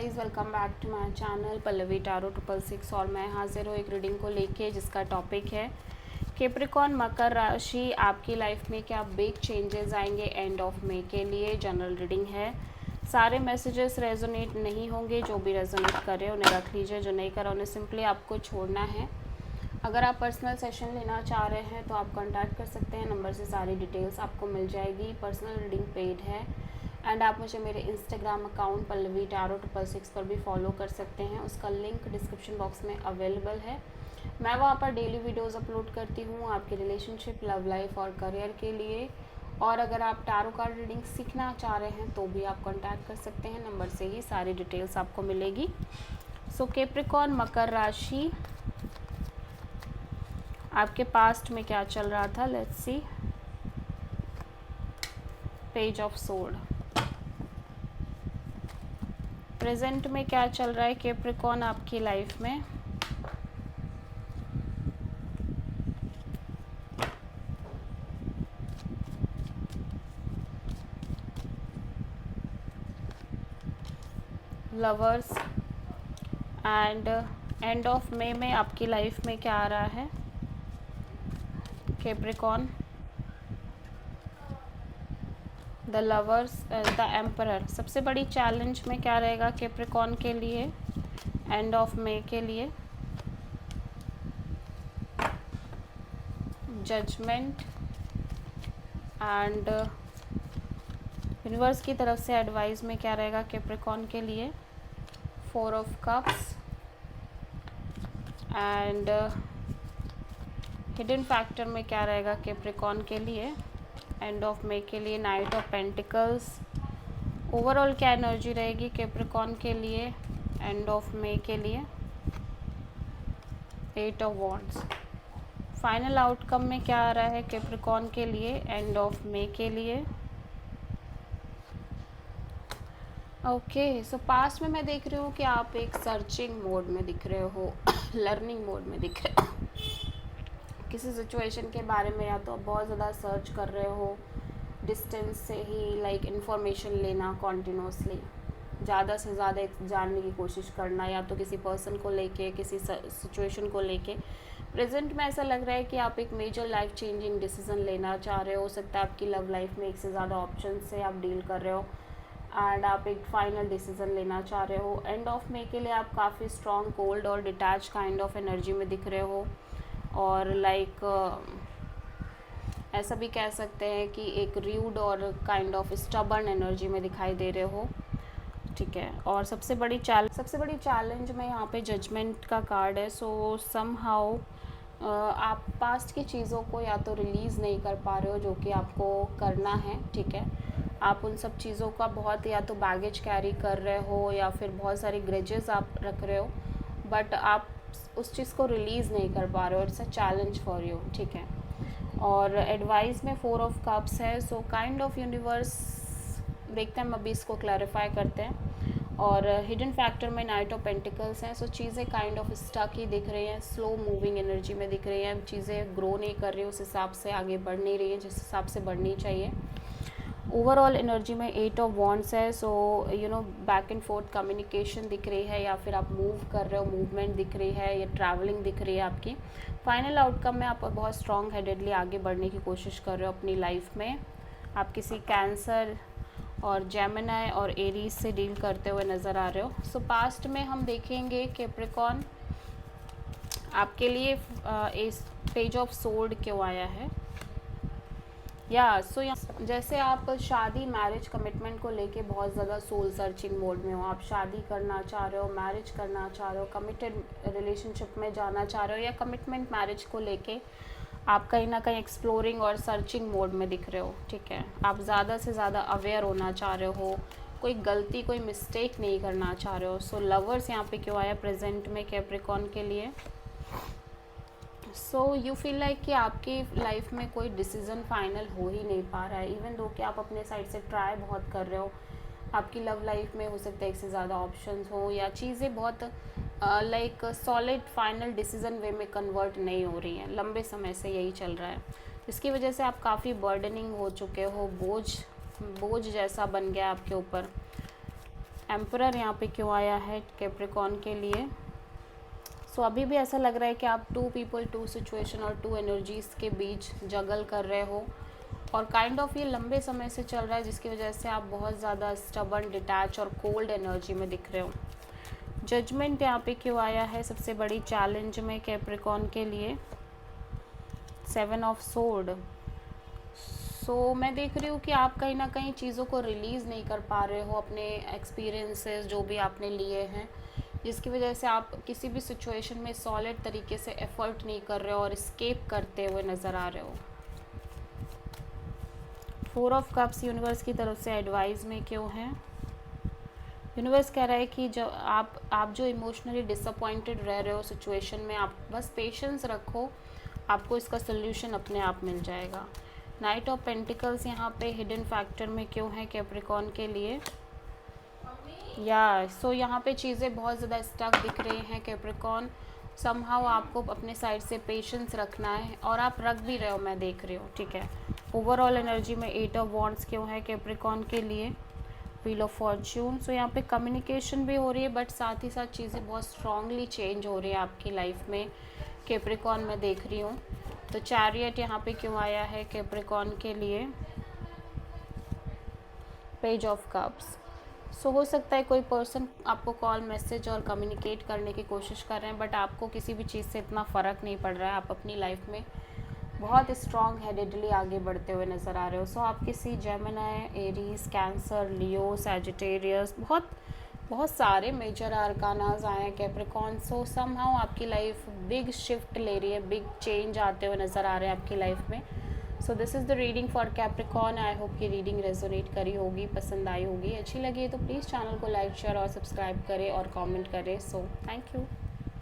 Guys, welcome back to my channel Pallavi tarot 666। और मैं हाजिर हूँ एक रीडिंग को लेके जिसका टॉपिक है कैप्रिकॉर्न मकर राशि। आपकी लाइफ में क्या बिग चेंजेस आएंगे एंड ऑफ मई के लिए। जनरल रीडिंग है, सारे मैसेजेस रेजोनेट नहीं होंगे। जो भी रेजोनेट करे उन्हें रख लीजिए, जो नहीं करा उन्हें सिंपली आपको छोड़ना है। अगर आप पर्सनल सेशन लेना चाह रहे हैं तो आप कांटेक्ट कर सकते हैं, नंबर से सारी डिटेल्स आपको मिल जाएगी। पर्सनल रीडिंग पेड है एंड आप मुझे मेरे इंस्टाग्राम अकाउंट पल्लवी टारो 666 पर भी फॉलो कर सकते हैं। उसका लिंक डिस्क्रिप्शन बॉक्स में अवेलेबल है। मैं वहाँ पर डेली वीडियोस अपलोड करती हूँ आपकी रिलेशनशिप, लव लाइफ और करियर के लिए। और अगर आप टारो कार्ड रीडिंग सीखना चाह रहे हैं तो भी आप कांटेक्ट कर सकते हैं, नंबर से ही सारी डिटेल्स आपको मिलेगी। सो कैप्रिकॉर्न मकर राशि, आपके पास्ट में क्या चल रहा था, let's see. Page of sword. Present में क्या चल रहा है कैप्रिकॉर्न आपकी लाइफ में। Lovers and end of May में आपकी लाइफ में क्या आ रहा है Capricorn. The lovers, the emperor. सबसे बड़ी चैलेंज में क्या रहेगा कैप्रिकॉर्न के लिए एंड ऑफ मई के लिए। जजमेंट एंड यूनिवर्स की तरफ से एडवाइस में क्या रहेगा कैप्रिकॉर्न के लिए। 4 of cups and hidden factor में क्या रहेगा कैप्रिकॉर्न के लिए एंड ऑफ मई के लिए। Night of pentacles. ओवरऑल क्या एनर्जी रहेगी कैप्रिकॉर्न के लिए एंड ऑफ मई के लिए। 8 ऑफ वॉन्ड्स। फाइनल आउटकम में क्या आ रहा है कैप्रिकॉर्न के लिए एंड ऑफ मई के लिए। ओके, सो पास्ट में मैं देख रही हूँ कि आप एक सर्चिंग मोड में दिख रहे हो, लर्निंग मोड में दिख रहे हो। किसी सिचुएशन के बारे में या तो आप बहुत ज़्यादा सर्च कर रहे हो, डिस्टेंस से ही लाइक इन्फॉर्मेशन लेना कॉन्टिन्यूसली, ज़्यादा से ज़्यादा जानने की कोशिश करना, या तो किसी पर्सन को लेके, किसी सिचुएशन को लेके। प्रेजेंट में ऐसा लग रहा है कि आप एक मेजर लाइफ चेंजिंग डिसीजन लेना चाह रहे हो सकता है आपकी लव लाइफ में एक से ज़्यादा ऑप्शन से आप डील कर रहे हो एंड आप एक फाइनल डिसीजन लेना चाह रहे हो। एंड ऑफ मई के लिए आप काफ़ी स्ट्रॉन्ग, कोल्ड और डिटैच काइंड ऑफ एनर्जी में दिख रहे हो। और लाइक ऐसा भी कह सकते हैं कि एक र्यूड और काइंड ऑफ स्टबर्न एनर्जी में दिखाई दे रहे हो, ठीक है। और सबसे बड़ी चैलेंज में यहाँ पे जजमेंट का कार्ड है। सो समहाउ आप पास्ट की चीज़ों को या तो रिलीज़ नहीं कर पा रहे हो जो कि आपको करना है, ठीक है। आप उन सब चीज़ों का बहुत या तो बैगेज कैरी कर रहे हो या फिर बहुत सारी ग्रेजेस आप रख रहे हो, बट आप उस चीज़ को रिलीज़ नहीं कर पा रहे हो। It's a challenge for you, ठीक है। और एडवाइस में 4 ऑफ कप्स है। सो काइंड ऑफ यूनिवर्स, देखते हैं हम अभी इसको क्लैरिफाई करते हैं। और हिडन फैक्टर में नाइट ऑफ पेंटिकल्स हैं। सो चीज़ें काइंड ऑफ स्टक ही दिख रही हैं, स्लो मूविंग एनर्जी में दिख रही हैं। चीज़ें ग्रो नहीं कर रही, उस हिसाब से आगे बढ़ नहीं रही हैं जिस हिसाब से बढ़नी चाहिए। ओवरऑल एनर्जी में 8 ऑफ वॉन्ड्स है। So you know back and fourth communication दिख रही है, या फिर आप मूव कर रहे हो, मूवमेंट दिख रही है, या ट्रैवलिंग दिख रही है आपकी। फाइनल आउटकम में आप बहुत स्ट्रॉन्ग हेडेडली आगे बढ़ने की कोशिश कर रहे हो अपनी लाइफ में। आप किसी कैंसर और जेमिनी और एरीज से डील करते हुए नज़र आ रहे हो। सो पास्ट में हम देखेंगे कैप्रिकॉर्न आपके लिए इस पेज ऑफ सोर्ड क्यों आया है। सो जैसे आप शादी, मैरिज, कमिटमेंट को लेके बहुत ज़्यादा सोल सर्चिंग मोड में हो। आप शादी करना चाह रहे हो, मैरिज करना चाह रहे हो, कमिटेड रिलेशनशिप में जाना चाह रहे हो, या कमिटमेंट मैरिज को लेके आप कहीं ना कहीं एक्सप्लोरिंग और सर्चिंग मोड में दिख रहे हो, ठीक है। आप ज़्यादा से ज़्यादा अवेयर होना चाह रहे हो, कोई गलती, कोई मिस्टेक नहीं करना चाह रहे हो। सो लवर्स यहाँ पे क्यों आया प्रेजेंट में कैप्रिकॉर्न के लिए। सो यू फील लाइक कि आपकी लाइफ में कोई डिसीज़न फाइनल हो ही नहीं पा रहा है, इवन दो कि आप अपने साइड से ट्राई बहुत कर रहे हो। आपकी लव लाइफ में हो सकता है एक से ज़्यादा ऑप्शंस हो, या चीज़ें बहुत लाइक सॉलिड फाइनल डिसीज़न वे में कन्वर्ट नहीं हो रही हैं। लंबे समय से यही चल रहा है, इसकी वजह से आप काफ़ी बर्डनिंग हो चुके हो, बोझ जैसा बन गया आपके ऊपर। एम्परर यहाँ पे क्यों आया है कैप्रिकॉर्न के लिए? सो अभी भी ऐसा लग रहा है कि आप 2 पीपल 2 सिचुएशन और 2 एनर्जीज़ के बीच जगल कर रहे हो, और काइंड ऑफ ये लंबे समय से चल रहा है, जिसकी वजह से आप बहुत ज़्यादा स्टबर्न, डिटैच और कोल्ड एनर्जी में दिख रहे हो। जजमेंट यहाँ पे क्यों आया है सबसे बड़ी चैलेंज में कैप्रिकॉर्न के लिए? 7 ऑफ सोर्ड। सो मैं देख रही हूँ कि आप कहीं ना कहीं चीज़ों को रिलीज़ नहीं कर पा रहे हो, अपने एक्सपीरियंसेस जो भी आपने लिए हैं, जिसकी वजह से आप किसी भी सिचुएशन में सॉलिड तरीके से एफर्ट नहीं कर रहे हो और एस्केप करते हुए नज़र आ रहे हो। 4 ऑफ कप्स यूनिवर्स की तरफ से एडवाइस में क्यों है? यूनिवर्स कह रहा है कि जो आप जो इमोशनली डिसअपॉइंटेड रह रहे हो सिचुएशन में, आप बस पेशेंस रखो, आपको इसका सोल्यूशन अपने आप मिल जाएगा। नाइट ऑफ पेंटिकल्स यहाँ पे हिडन फैक्टर में क्यों है कैप्रिकॉर्न के लिए? सो यहाँ पे चीज़ें बहुत ज़्यादा स्टक दिख रही हैं कैप्रिकॉर्न। समहाउ आपको अपने साइड से पेशेंस रखना है, और आप रख भी रहे हो, मैं देख रही हूँ, ठीक है। ओवरऑल एनर्जी में 8 ऑफ वॉन्ड्स क्यों है कैप्रिकॉर्न के लिए? Wheel of Fortune. सो यहाँ पे कम्युनिकेशन भी हो रही है, बट साथ ही साथ चीज़ें बहुत स्ट्रांगली चेंज हो रही है आपकी लाइफ में कैप्रिकॉर्न, मैं देख रही हूँ। तो चैरियट यहाँ पे क्यों आया है कैप्रिकॉर्न के लिए? Page of cups. सो हो सकता है कोई पर्सन आपको कॉल, मैसेज और कम्युनिकेट करने की कोशिश कर रहे हैं, बट आपको किसी भी चीज़ से इतना फ़र्क नहीं पड़ रहा है। आप अपनी लाइफ में बहुत स्ट्रॉन्ग हेडेडली आगे बढ़ते हुए नज़र आ रहे हो। सो आप किसी जेमिनी, एरीज, कैंसर, लियो, सैजिटेरियस, बहुत सारे मेजर आर्कानाज आए हैं कैप्रिकॉर्न। सो समहाउ आपकी लाइफ बिग शिफ्ट ले रही है, बिग चेंज आते हुए नज़र आ रहे हैं आपकी लाइफ में। So this is the reading for Capricorn. I hope कि रीडिंग रेजोनेट करी होगी, पसंद आई होगी। अच्छी लगी तो प्लीज़ चैनल को लाइक, शेयर और सब्सक्राइब करें और कमेंट करें। So thank you.